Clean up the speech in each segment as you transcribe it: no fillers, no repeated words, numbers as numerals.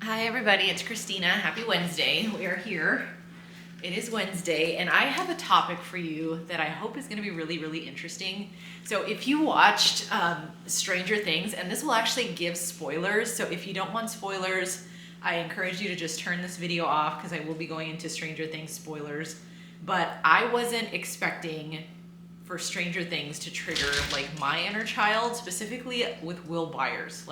Hi everybody, it's Christina. Happy Wednesday. We are here. It is Wednesday and I have a topic for you that I hope is going to be really, really interesting. So if you watched Stranger Things, and this will actually give spoilers, so if you don't want spoilers, I encourage you to just turn this video off because I will be going into Stranger Things spoilers. But I wasn't expecting for Stranger Things to trigger like my inner child, specifically with Will Byers.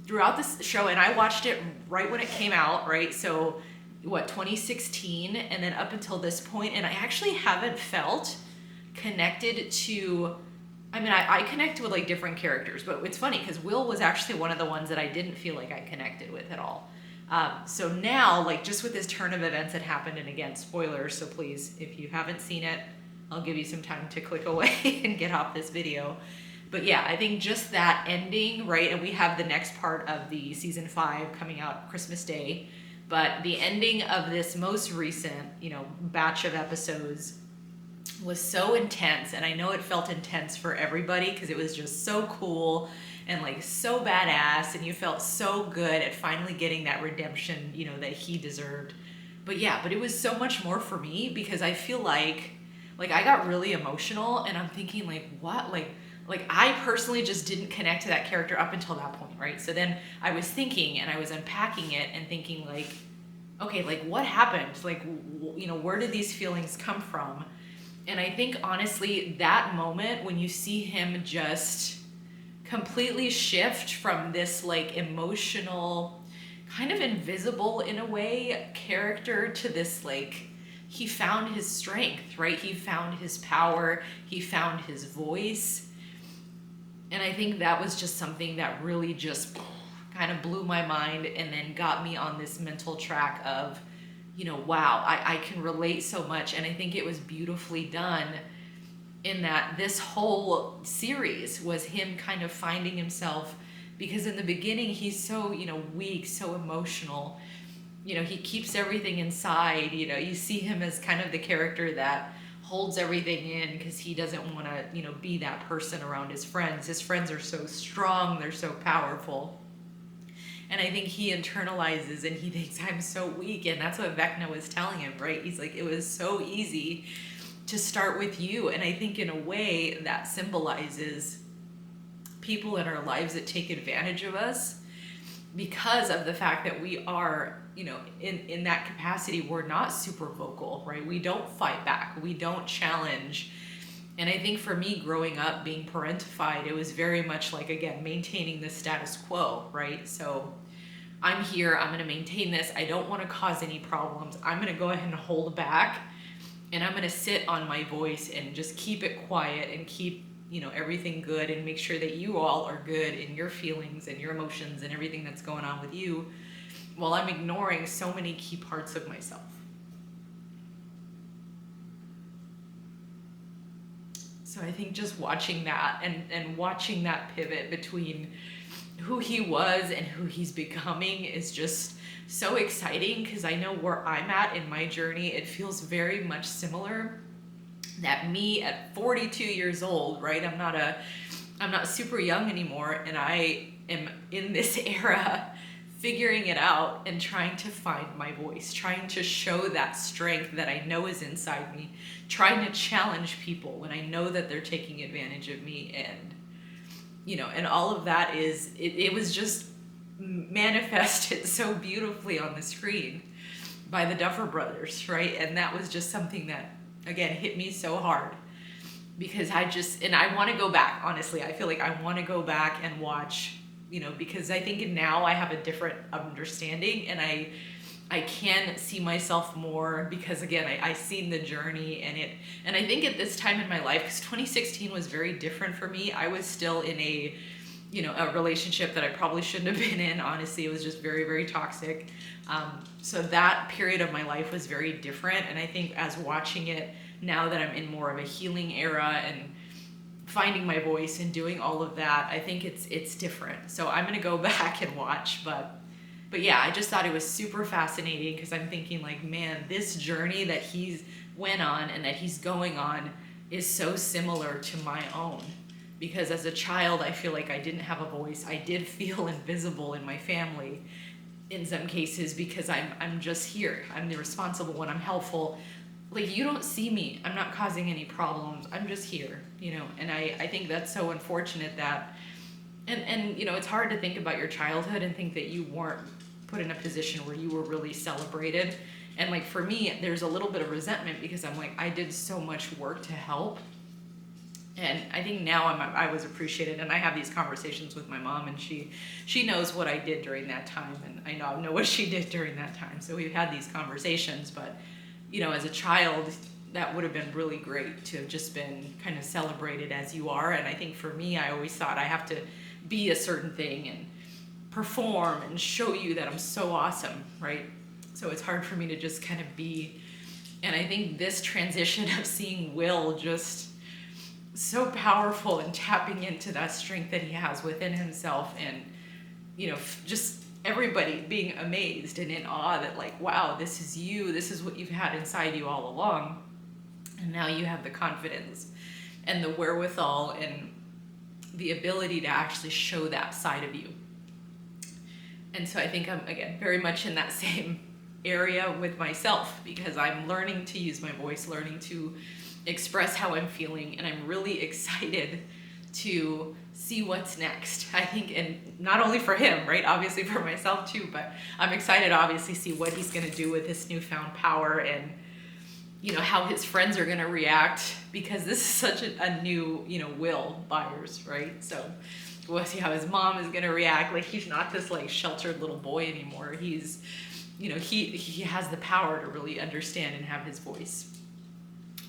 Throughout this show, and I watched it right when it came out, right? So, 2016, and then up until this point, and I actually haven't felt connected to. I connect with like different characters, but it's funny because Will was actually one of the ones that I didn't feel like I connected with at all. So now, like just with this turn of events that happened, and again, spoilers, so please, if you haven't seen it, I'll give you some time to click away and get off this video. But yeah, I think just that ending, right? And we have the next part of the season 5 coming out Christmas Day. But the ending of this most recent, batch of episodes was so intense. And I know it felt intense for everybody because it was just so cool and like so badass. And you felt so good at finally getting that redemption, that he deserved. But it was so much more for me because I feel like I got really emotional and I'm thinking like, what? Like I personally just didn't connect to that character up until that point, right? So then I was thinking and I was unpacking it and thinking like, okay, like what happened? Like, where did these feelings come from? And I think honestly, that moment when you see him just completely shift from this like emotional, kind of invisible in a way character to this like, he found his strength, right? He found his power, he found his voice. And I think that was just something that really just kind of blew my mind and then got me on this mental track of, wow, I can relate so much. And I think it was beautifully done in that this whole series was him kind of finding himself, because in the beginning he's so, weak, so emotional. He keeps everything inside. You see him as kind of the character that holds everything in because he doesn't want to, be that person around his friends. His friends are so strong, they're so powerful. And I think he internalizes and he thinks, I'm so weak. And that's what Vecna was telling him, right? He's like, it was so easy to start with you. And I think in a way that symbolizes people in our lives that take advantage of us because of the fact that we are, in that capacity, we're not super vocal, right? We don't fight back. We don't challenge. And I think for me, growing up, being parentified, it was very much like, again, maintaining the status quo, right? So I'm here, I'm going to maintain this. I don't want to cause any problems. I'm going to go ahead and hold back, and I'm going to sit on my voice and just keep it quiet and keep everything good and make sure that you all are good in your feelings and your emotions and everything that's going on with you, while I'm ignoring so many key parts of myself. So I think just watching that and watching that pivot between who he was and who he's becoming is just so exciting, because I know where I'm at in my journey, it feels very much similar. That me at 42 years old, right? I'm not super young anymore, and I am in this era figuring it out and trying to find my voice, trying to show that strength that I know is inside me, trying to challenge people when I know that they're taking advantage of me. And and all of that it was just manifested so beautifully on the screen by the Duffer Brothers, right? And that was just something that again hit me so hard, because I want to go back. Honestly, I feel like I want to go back and watch, because I think now I have a different understanding, and I can see myself more, because again, I seen the journey and I think at this time in my life, because 2016 was very different for me. I was still in a relationship that I probably shouldn't have been in. Honestly, it was just very, very toxic. So that period of my life was very different. And I think as watching it now that I'm in more of a healing era and finding my voice and doing all of that, I think it's different. So I'm going to go back and watch, but yeah, I just thought it was super fascinating, because I'm thinking like, man, this journey that he's went on and that he's going on is so similar to my own. because as a child, I feel like I didn't have a voice. I did feel invisible in my family in some cases because I'm just here. I'm the responsible one. I'm helpful. Like, you don't see me. I'm not causing any problems. I'm just here, and I think that's so unfortunate that, and it's hard to think about your childhood and think that you weren't put in a position where you were really celebrated. And like, for me, there's a little bit of resentment because I'm like, I did so much work to help. And I think now I was appreciated, and I have these conversations with my mom, and she knows what I did during that time, and I know what she did during that time. So we've had these conversations, but as a child, that would have been really great to have just been kind of celebrated as you are. And I think for me, I always thought I have to be a certain thing and perform and show you that I'm so awesome, right? So it's hard for me to just kind of be. And I think this transition of seeing Will just so powerful and tapping into that strength that he has within himself, and just everybody being amazed and in awe that, like, wow, this is you, this is what you've had inside you all along, and now you have the confidence and the wherewithal and the ability to actually show that side of you. And so I think I'm, again, very much in that same area with myself, because I'm learning to use my voice, learning to express how I'm feeling, and I'm really excited to see what's next. I think, and not only for him, right? Obviously for myself too, but I'm excited to obviously see what he's going to do with his newfound power, and how his friends are going to react, because this is such a new, Will Byers, right? So we'll see how his mom is going to react. Like, he's not this like sheltered little boy anymore. He's, he has the power to really understand and have his voice.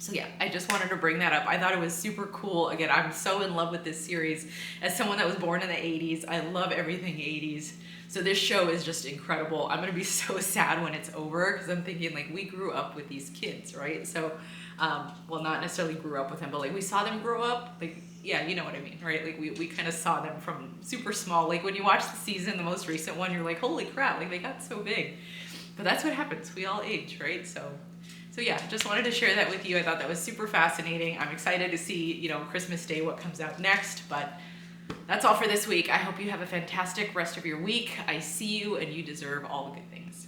So yeah, I just wanted to bring that up. I thought it was super cool. Again, I'm so in love with this series. As someone that was born in the 80s, I love everything 80s. So this show is just incredible. I'm gonna be so sad when it's over, because I'm thinking, like, we grew up with these kids, right? So, well, not necessarily grew up with them, but like we saw them grow up. Like, yeah, you know what I mean, right? Like we kind of saw them from super small. Like when you watch the season, the most recent one, you're like, holy crap, like they got so big. But that's what happens. We all age, right? So yeah, just wanted to share that with you. I thought that was super fascinating. I'm excited to see, Christmas Day, what comes out next. But that's all for this week. I hope you have a fantastic rest of your week. I see you, and you deserve all the good things.